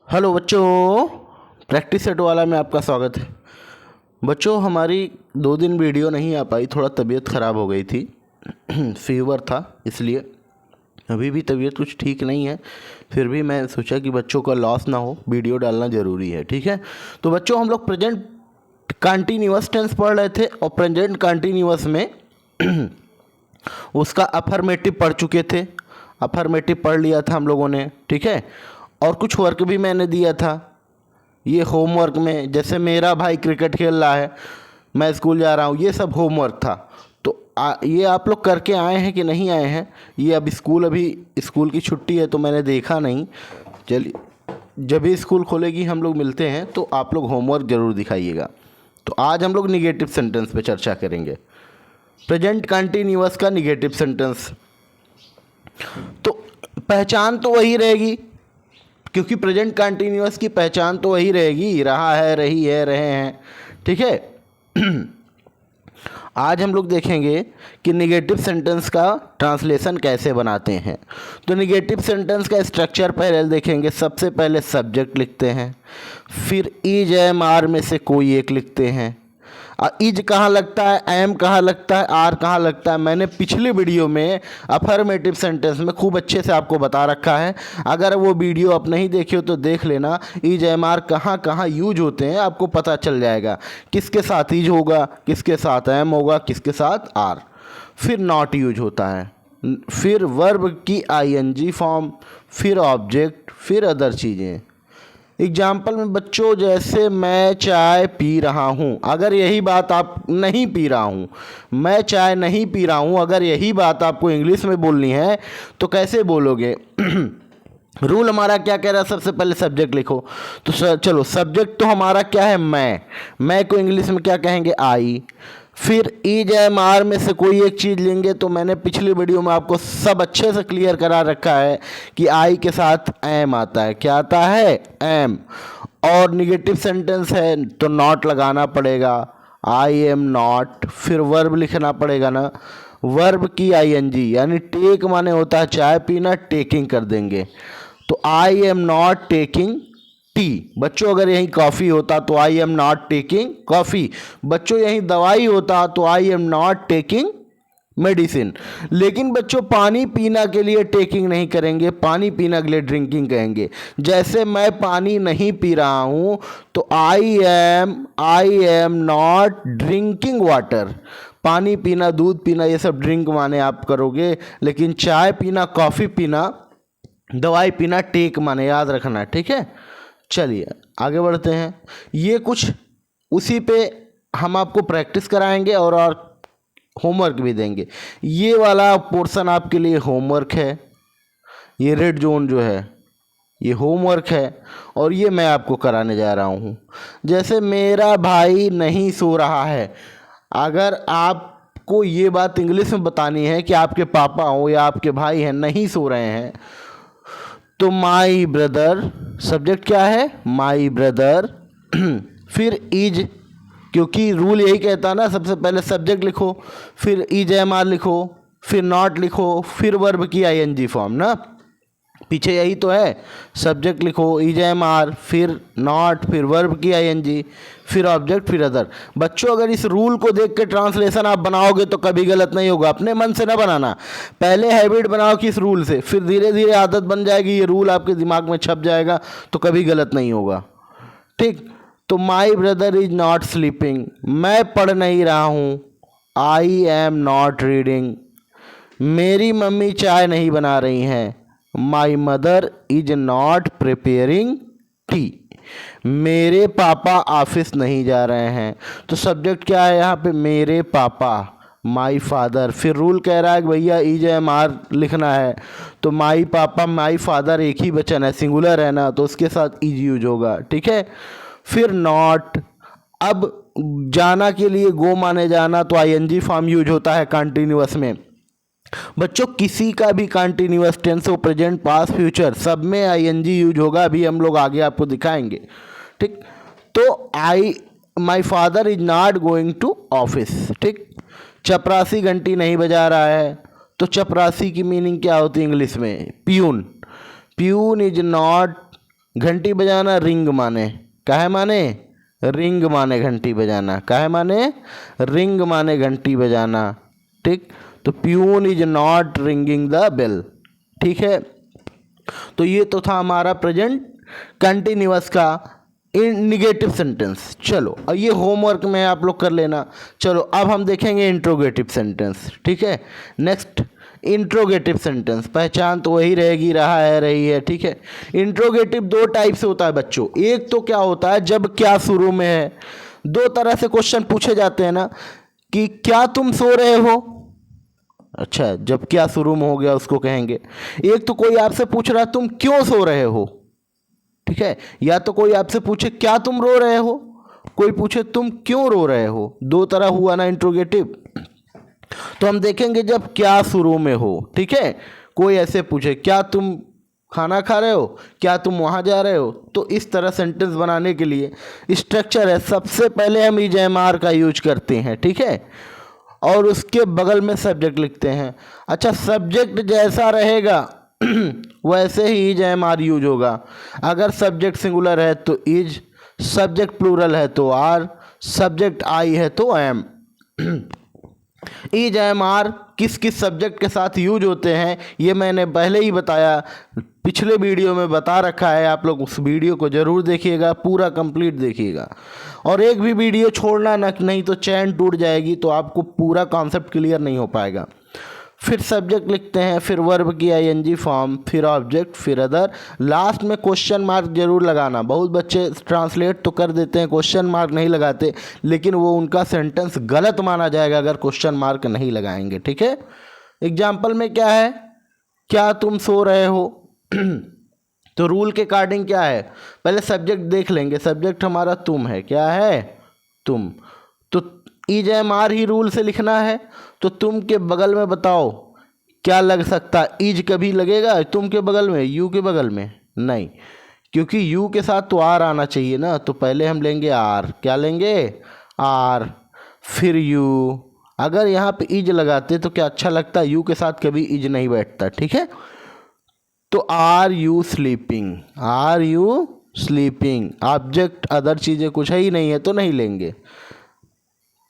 Hello बच्चों, practice set वाला में आपका स्वागत है। बच्चों, हमारी 2 दिन वीडियो नहीं आ पाई, थोड़ा तबीयत ख़राब हो गई थी। फीवर था, इसलिए अभी भी तबीयत कुछ ठीक नहीं है। फिर भी मैं सोचा कि बच्चों का लॉस ना हो, वीडियो डालना ज़रूरी है। ठीक है, तो बच्चों हम लोग प्रेजेंट कंटिन्यूअस टेंस पढ़ रहे थे और प्रेजेंट कंटिन्यूअस में उसका अफर्मेटिव पढ़ चुके थे। अफर्मेटिव पढ़ लिया था हम लोगों ने। ठीक है, और कुछ वर्क भी मैंने दिया था ये होमवर्क में, जैसे मेरा भाई क्रिकेट खेल रहा है, मैं स्कूल जा रहा हूँ, ये सब होमवर्क था। तो ये आप लोग करके आए हैं कि नहीं आए हैं? ये अभी स्कूल की छुट्टी है तो मैंने देखा नहीं। चलिए, जब भी स्कूल खोलेगी हम लोग मिलते हैं, तो आप लोग होमवर्क ज़रूर दिखाइएगा। तो आज हम लोग निगेटिव सेंटेंस पे चर्चा करेंगे। प्रेजेंट कंटिन्यूअस का निगेटिव सेंटेंस, तो पहचान तो वही रहेगी, क्योंकि प्रेजेंट कंटिन्यूअस की पहचान तो वही रहेगी, रहा है, रही है, रहे हैं। ठीक है। आज हम लोग देखेंगे कि निगेटिव सेंटेंस का ट्रांसलेशन कैसे बनाते हैं। तो निगेटिव सेंटेंस का स्ट्रक्चर पहले देखेंगे। सबसे पहले सब्जेक्ट लिखते हैं, फिर इज एम आर में से कोई एक लिखते हैं। इज कहाँ लगता है, एम कहाँ लगता है, आर कहाँ लगता है, मैंने पिछले वीडियो में अफर्मेटिव सेंटेंस में खूब अच्छे से आपको बता रखा है। अगर वो वीडियो आप नहीं देखे हो तो देख लेना। इज एम आर कहाँ कहाँ यूज होते हैं आपको पता चल जाएगा। किसके साथ इज होगा, किसके साथ एम होगा, किसके साथ आर। फिर नॉट यूज होता है, फिर वर्ब की आईएनजी फॉर्म, फिर ऑब्जेक्ट, फिर अदर चीज़ें। एग्जाम्पल में बच्चों, जैसे मैं चाय पी रहा हूँ, अगर यही बात आप नहीं पी रहा हूँ, मैं चाय नहीं पी रहा हूँ, अगर यही बात आपको इंग्लिश में बोलनी है तो कैसे बोलोगे? रूल हमारा क्या कह रहा है? सबसे पहले सब्जेक्ट लिखो। तो चलो, सब्जेक्ट तो हमारा क्या है? मैं को इंग्लिश में क्या कहेंगे? आई। फिर इज एम आर में से कोई एक चीज़ लेंगे, तो मैंने पिछली वीडियो में आपको सब अच्छे से क्लियर करा रखा है कि आई के साथ एम आता है। क्या आता है? एम। और निगेटिव सेंटेंस है तो नॉट लगाना पड़ेगा, आई एम नॉट। फिर वर्ब लिखना पड़ेगा ना, वर्ब की आईएनजी, यानी टेक माने होता है चाय पीना, टेकिंग कर देंगे। तो I am not taking tea. बच्चों, अगर यहीं कॉफ़ी होता तो I am not taking coffee. बच्चों, यहीं दवाई होता तो I am not taking medicine. लेकिन बच्चों, पानी पीना के लिए टेकिंग नहीं करेंगे, पानी पीना के लिए ड्रिंकिंग कहेंगे। जैसे मैं पानी नहीं पी रहा हूँ तो I am not drinking water. पानी पीना, दूध पीना, ये सब ड्रिंक माने आप करोगे, लेकिन चाय पीना, कॉफ़ी पीना, दवाई पीना टेक माने, याद रखना। ठीक है, चलिए आगे बढ़ते हैं। ये कुछ उसी पे हम आपको प्रैक्टिस कराएंगे और होमवर्क भी देंगे। ये वाला पोर्शन आपके लिए होमवर्क है, ये रेड जोन जो है ये होमवर्क है, और ये मैं आपको कराने जा रहा हूँ। जैसे मेरा भाई नहीं सो रहा है, अगर आपको ये बात इंग्लिश में बतानी है कि आपके पापा हो या आपके भाई हैं नहीं सो रहे हैं, तो माई ब्रदर, सब्जेक्ट क्या है? My brother. फिर इज, क्योंकि रूल यही कहता है ना, सबसे पहले सब्जेक्ट लिखो, फिर इज एम आर लिखो, फिर नॉट लिखो, फिर वर्ब की आईएनजी फॉर्म ना, पीछे यही तो है। सब्जेक्ट लिखो, इज एम आर, फिर नॉट, फिर वर्ब की आईएनजी, फिर ऑब्जेक्ट, फिर अदर। बच्चों, अगर इस रूल को देख के ट्रांसलेशन आप बनाओगे तो कभी गलत नहीं होगा। अपने मन से ना बनाना, पहले हैबिट बनाओ कि इस रूल से, फिर धीरे धीरे आदत बन जाएगी, ये रूल आपके दिमाग में छप जाएगा तो कभी गलत नहीं होगा। ठीक, तो my brother is not sleeping, मैं पढ़ नहीं रहा हूँ, आई एम नॉट रीडिंग। मेरी मम्मी चाय नहीं बना रही हैं, my mother is not preparing T. मेरे पापा ऑफिस नहीं जा रहे हैं, तो सब्जेक्ट क्या है यहाँ पे? मेरे पापा, माई फादर। फिर रूल कह रहा है कि भैया इज एम आर लिखना है, तो माई पापा, माई फादर एक ही वचन है, सिंगुलर है ना, तो उसके साथ इज यूज होगा। ठीक है, फिर नॉट। अब जाना के लिए गो माने जाना, तो आईएनजी फॉर्म यूज होता है कंटिन्यूअस में। बच्चों, किसी का भी कंटिन्यूअस टेंस हो, प्रेजेंट, पास्ट, फ्यूचर, सब में आईएनजी यूज होगा। अभी हम लोग आगे आपको दिखाएंगे। ठीक, तो my father is not going to office. ठीक, चपरासी घंटी नहीं बजा रहा है, तो चपरासी की मीनिंग क्या होती है इंग्लिश में? प्यून। प्यून इज नॉट घंटी बजाना रिंग माने, काहे माने? रिंग माने घंटी बजाना, काहे माने? रिंग माने घंटी बजाना। ठीक, तो peon is not ringing the bell. ठीक है, तो ये तो था हमारा प्रेजेंट कंटिन्यूअस का निगेटिव सेंटेंस। चलो अब ये होमवर्क में आप लोग कर लेना। चलो अब हम देखेंगे इंट्रोगेटिव सेंटेंस। ठीक है, नेक्स्ट इंट्रोगेटिव सेंटेंस, पहचान तो वही रहेगी, रहा है, रही है। ठीक है, इंट्रोगेटिव दो टाइप से होता है बच्चों। एक तो क्या होता है जब क्या शुरू में है, दो तरह से क्वेश्चन पूछे जाते हैं ना, कि क्या तुम सो रहे हो। अच्छा, जब क्या शुरू में हो गया उसको कहेंगे। एक तो कोई आपसे पूछ रहा है तुम क्यों सो रहे हो। ठीक है, या तो कोई आपसे पूछे क्या तुम रो रहे हो, कोई पूछे तुम क्यों रो रहे हो। दो तरह हुआ ना इंट्रोगेटिव। तो हम देखेंगे जब क्या शुरू में हो। ठीक है, कोई ऐसे पूछे क्या तुम खाना खा रहे हो, क्या तुम वहाँ जा रहे हो, तो इस तरह सेंटेंस बनाने के लिए स्ट्रक्चर है, सबसे पहले हम इज एम आर का यूज करते हैं। ठीक है, और उसके बगल में सब्जेक्ट लिखते हैं। अच्छा, सब्जेक्ट जैसा रहेगा वैसे ही इज एम आर यूज होगा। अगर सब्जेक्ट सिंगुलर है तो इज, सब्जेक्ट प्लूरल है तो आर, सब्जेक्ट आई है तो एम। इज एम आर किस किस सब्जेक्ट के साथ यूज होते हैं ये मैंने पहले ही बताया, पिछले वीडियो में बता रखा है। आप लोग उस वीडियो को ज़रूर देखिएगा, पूरा कंप्लीट देखिएगा, और एक भी वीडियो छोड़ना ना, नहीं तो चैन टूट जाएगी, तो आपको पूरा कॉन्सेप्ट क्लियर नहीं हो पाएगा। फिर सब्जेक्ट लिखते हैं, फिर वर्ब की आईएनजी फॉर्म, फिर ऑब्जेक्ट, फिर अदर, लास्ट में क्वेश्चन मार्क जरूर लगाना। बहुत बच्चे ट्रांसलेट तो कर देते हैं, क्वेश्चन मार्क नहीं लगाते, लेकिन वो उनका सेंटेंस गलत माना जाएगा अगर क्वेश्चन मार्क नहीं लगाएंगे। ठीक है, एग्जाम्पल में क्या है, क्या तुम सो रहे हो तो रूल के अकॉर्डिंग क्या है, पहले सब्जेक्ट देख लेंगे। सब्जेक्ट हमारा तुम है, क्या है? तुम। तो इज एम आर ही रूल से लिखना है। तो तुम के बगल में बताओ क्या लग सकता है? इज कभी लगेगा तुम के बगल में, यू के बगल में? नहीं, क्योंकि यू के साथ तो आर आना चाहिए ना। तो पहले हम लेंगे आर, क्या लेंगे? आर, फिर यू। अगर यहाँ पे इज लगाते तो क्या अच्छा लगता? यू के साथ कभी इज नहीं बैठता। ठीक है, तो are you sleeping, are you sleeping, object other चीज़ें कुछ है ही नहीं है तो नहीं लेंगे।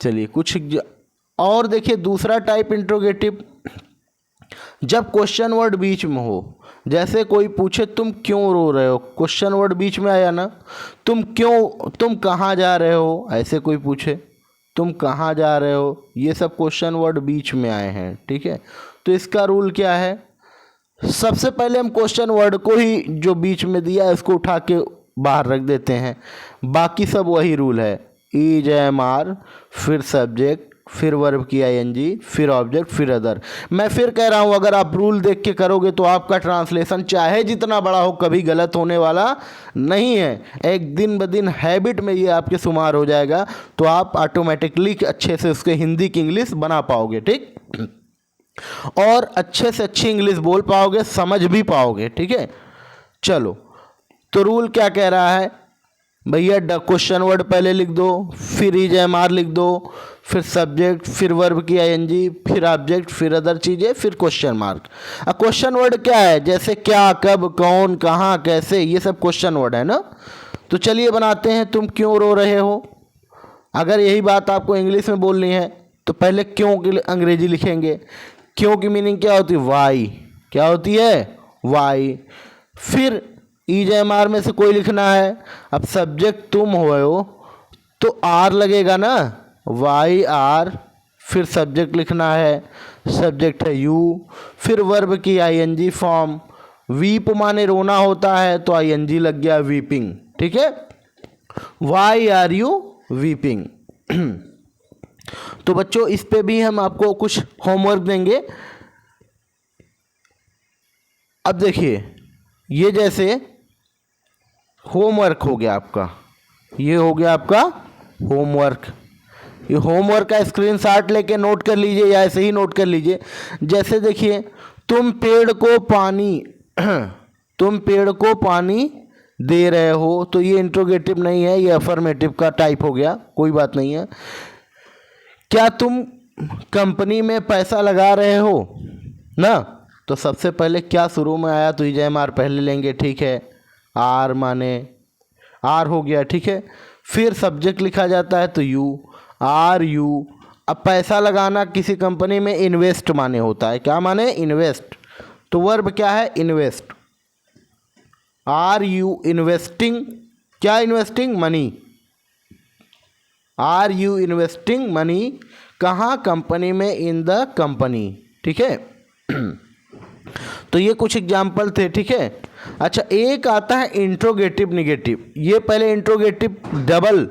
चलिए कुछ और देखिए, दूसरा टाइप इंट्रोगेटिव, जब क्वेश्चन वर्ड बीच में हो। जैसे कोई पूछे तुम क्यों रो रहे हो, क्वेश्चन वर्ड बीच में आया ना, तुम क्यों, तुम कहाँ जा रहे हो, ऐसे कोई पूछे तुम कहाँ जा रहे हो, ये सब क्वेश्चन वर्ड बीच में आए हैं। ठीक है, तो इसका रूल क्या है, सबसे पहले हम क्वेश्चन वर्ड को ही जो बीच में दिया है उसको उठा के बाहर रख देते हैं, बाकी सब वही रूल है। इज एम आर, फिर सब्जेक्ट, फिर वर्ब की आईएनजी, फिर ऑब्जेक्ट, फिर अदर। मैं फिर कह रहा हूँ, अगर आप रूल देख के करोगे तो आपका ट्रांसलेशन चाहे जितना बड़ा हो कभी गलत होने वाला नहीं है। एक दिन ब दिन हैबिट में ये आपके शुमार हो जाएगा, तो आप ऑटोमेटिकली अच्छे से उसके हिंदी की इंग्लिश बना पाओगे। ठीक, और अच्छे से अच्छी इंग्लिश बोल पाओगे, समझ भी पाओगे। ठीक है, चलो तो रूल क्या कह रहा है भैया, क्वेश्चन वर्ड पहले लिख दो, फिर इज एम आर लिख दो, फिर सब्जेक्ट, फिर वर्ब की आईएनजी, फिर ऑब्जेक्ट, फिर अदर चीज़ें, फिर क्वेश्चन मार्क। अब क्वेश्चन वर्ड क्या है, जैसे क्या, कब, कौन, कहाँ, कैसे, ये सब क्वेश्चन वर्ड है ना। तो चलिए बनाते हैं, तुम क्यों रो रहे हो। अगर यही बात आपको इंग्लिश में बोलनी है तो पहले क्यों की अंग्रेजी लिखेंगे। क्यों की मीनिंग क्या होती है? वाई। क्या होती है? वाई। फिर इज एम आर में से कोई लिखना है। अब सब्जेक्ट तुम हो तो आर लगेगा ना, वाई आर, फिर सब्जेक्ट लिखना है, सब्जेक्ट है यू, फिर वर्ब की आईएनजी फॉर्म, वीप माने रोना होता है तो आईएनजी लग गया वीपिंग। ठीक है, वाई आर यू वीपिंग। तो बच्चों इस पे भी हम आपको कुछ होमवर्क देंगे। अब देखिए, ये जैसे होमवर्क हो गया आपका, ये हो गया आपका होमवर्क। ये होमवर्क का स्क्रीनशॉट लेके नोट कर लीजिए या ऐसे ही नोट कर लीजिए। जैसे देखिए, तुम पेड़ को पानी तुम पेड़ को पानी दे रहे हो, तो ये इंट्रोगेटिव नहीं है, ये अफर्मेटिव का टाइप हो गया, कोई बात नहीं है। क्या तुम कंपनी में पैसा लगा रहे हो ना, तो सबसे पहले क्या शुरू में आया तो इज एम आर पहले लेंगे। ठीक है, आर माने आर हो गया, ठीक है। फिर सब्जेक्ट लिखा जाता है तो यू, आर यू। अब पैसा लगाना किसी कंपनी में इन्वेस्ट माने होता है, क्या माने? इन्वेस्ट। तो वर्ब क्या है? इन्वेस्ट। Are you investing? क्या investing? Money. Are you investing money? कहाँ? कंपनी में, इन द कंपनी, ठीक है। तो ये कुछ एग्जाम्पल थे, ठीक है। अच्छा, एक आता है इंट्रोगेटिव निगेटिव। ये पहले इंट्रोगेटिव डबल,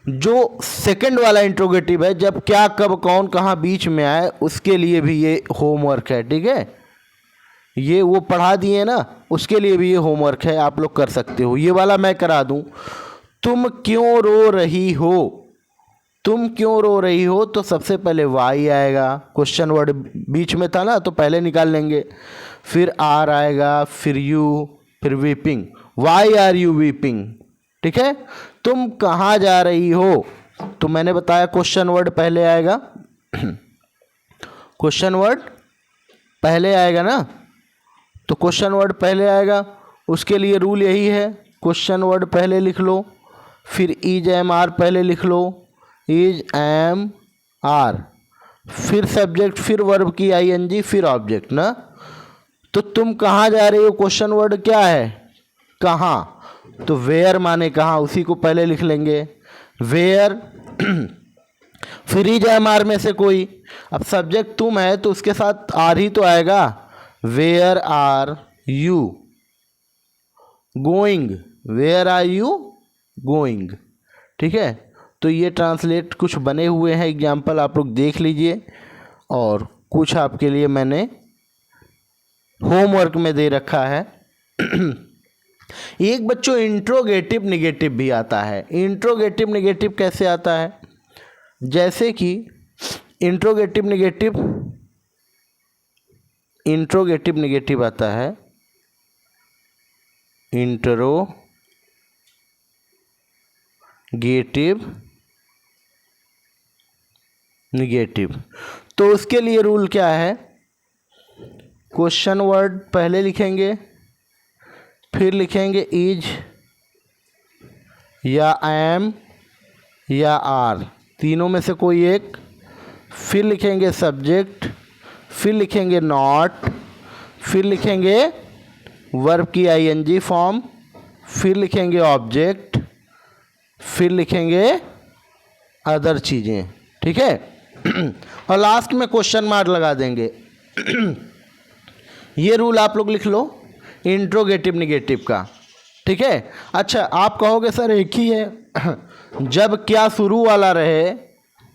जो सेकंड वाला इंट्रोगेटिव है, जब क्या कब कौन कहाँ बीच में आए, उसके लिए भी ये होमवर्क है, ठीक है। ये वो पढ़ा दिए ना, उसके लिए भी ये होमवर्क है, आप लोग कर सकते हो। ये वाला मैं करा दूं। तुम क्यों रो रही हो? तुम क्यों रो रही हो, तो सबसे पहले वाई आएगा, क्वेश्चन वर्ड बीच में था ना, तो पहले निकाल लेंगे। फिर आर आएगा, फिर यू, फिर weeping. Why are you weeping, ठीक है। तुम कहाँ जा रही हो, तो मैंने बताया क्वेश्चन वर्ड पहले आएगा। क्वेश्चन वर्ड पहले आएगा ना, तो क्वेश्चन वर्ड पहले आएगा। उसके लिए रूल यही है, क्वेश्चन वर्ड पहले लिख लो, फिर इज एम आर पहले लिख लो, इज एम आर, फिर सब्जेक्ट, फिर वर्ब की आईएनजी, फिर ऑब्जेक्ट ना। तो तुम कहाँ जा रही हो, क्वेश्चन वर्ड क्या है? कहाँ। तो वेयर माने कहाँ, उसी को पहले लिख लेंगे, वेयर। फिर इज एम आर में से कोई, अब सब्जेक्ट तुम है तो उसके साथ आर ही तो आएगा। Where are you going, where are you going, ठीक है। तो ये ट्रांसलेट कुछ बने हुए हैं एग्जाम्पल, आप लोग देख लीजिए। और कुछ आपके लिए मैंने होमवर्क में दे रखा है। एक बच्चों इंट्रोगेटिव निगेटिव भी आता है। इंट्रोगेटिव निगेटिव कैसे आता है? जैसे कि इंट्रोगेटिव निगेटिव आता है, इंट्रोगेटिव निगेटिव। तो उसके लिए रूल क्या है? क्वेश्चन वर्ड पहले लिखेंगे, फिर लिखेंगे इज या एम या आर, तीनों में से कोई एक, फिर लिखेंगे सब्जेक्ट, फिर लिखेंगे नॉट, फिर लिखेंगे वर्ब की आईएनजी फॉर्म, फिर लिखेंगे ऑब्जेक्ट, फिर लिखेंगे अदर चीज़ें, ठीक है। और लास्ट में क्वेश्चन मार्क लगा देंगे। ये रूल आप लोग लिख लो इंट्रोगेटिव निगेटिव का, ठीक है। अच्छा, आप कहोगे सर एक ही है। जब क्या शुरू वाला रहे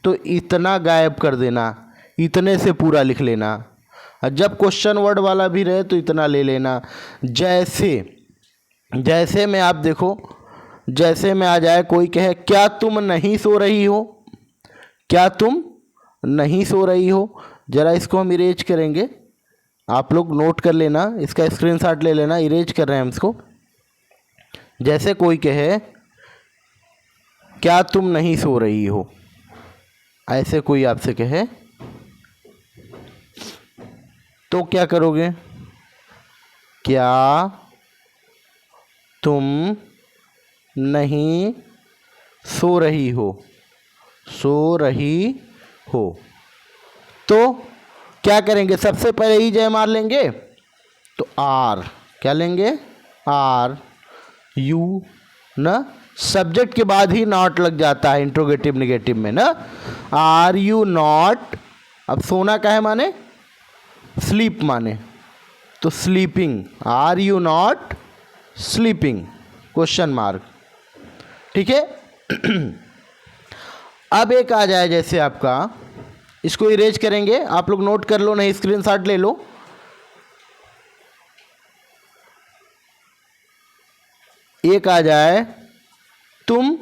तो इतना गायब कर देना, इतने से पूरा लिख लेना। और जब क्वेश्चन वर्ड वाला भी रहे तो इतना ले लेना। जैसे में आप देखो, जैसे में आ जाए कोई कहे क्या तुम नहीं सो रही हो, क्या तुम नहीं सो रही हो, ज़रा इसको हम इरेज करेंगे, आप लोग नोट कर लेना, इसका स्क्रीनशॉट ले लेना, इरेज कर रहे हैं हम इसको। जैसे कोई कहे क्या तुम नहीं सो रही हो, ऐसे कोई आपसे कहे तो क्या करोगे? क्या तुम नहीं सो रही हो, सो रही हो। तो क्या करेंगे? सबसे पहले ही जय मार लेंगे, तो आर क्या लेंगे? आर यू ना, सब्जेक्ट के बाद ही नॉट लग जाता है इंट्रोगेटिव निगेटिव में ना। आर यू नॉट, अब सोना का है माने स्लीप माने, तो sleeping, are you not sleeping, question mark, ठीक है। अब एक आ जाए जैसे आपका, इसको इरेज करेंगे, आप लोग नोट कर लो, नहीं स्क्रीनशॉट ले लो। एक आ जाए तुम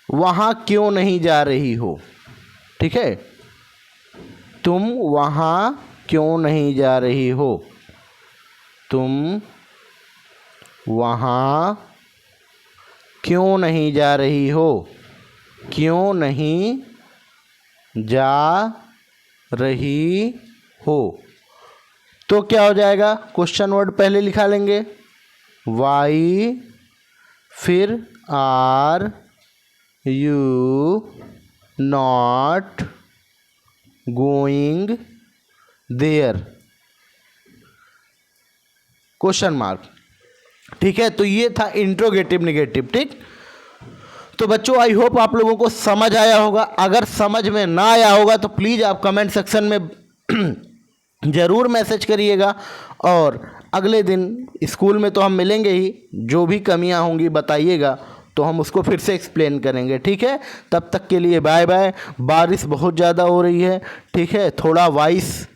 वहां क्यों नहीं जा रही हो, ठीक है। तुम वहां क्यों नहीं जा रही हो, तुम वहां क्यों नहीं जा रही हो, क्यों नहीं जा रही हो। तो क्या हो जाएगा? क्वेश्चन वर्ड पहले लिखा लेंगे, वाई, फिर are you not going there, question mark. ठीक है, तो ये था इंट्रोगेटिव नेगेटिव। ठीक, तो बच्चों आई होप आप लोगों को समझ आया होगा। अगर समझ में ना आया होगा तो प्लीज़ आप कमेंट सेक्शन में ज़रूर मैसेज करिएगा, और अगले दिन स्कूल में तो हम मिलेंगे ही, जो भी कमियां होंगी बताइएगा, तो हम उसको फिर से एक्सप्लेन करेंगे। ठीक है, तब तक के लिए बाय बाय। बारिश बहुत ज़्यादा हो रही है, ठीक है, थोड़ा वॉइस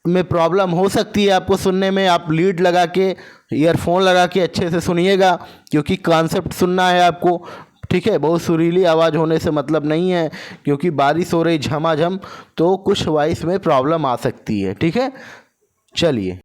में प्रॉब्लम हो सकती है आपको सुनने में। आप लीड लगा के, ईयरफोन लगा के अच्छे से सुनिएगा, क्योंकि कॉन्सेप्ट सुनना है आपको। ठीक है, बहुत सुरीली आवाज़ होने से मतलब नहीं है, क्योंकि बारिश हो रही झमाझम, तो कुछ वॉइस में प्रॉब्लम आ सकती है। ठीक है, चलिए।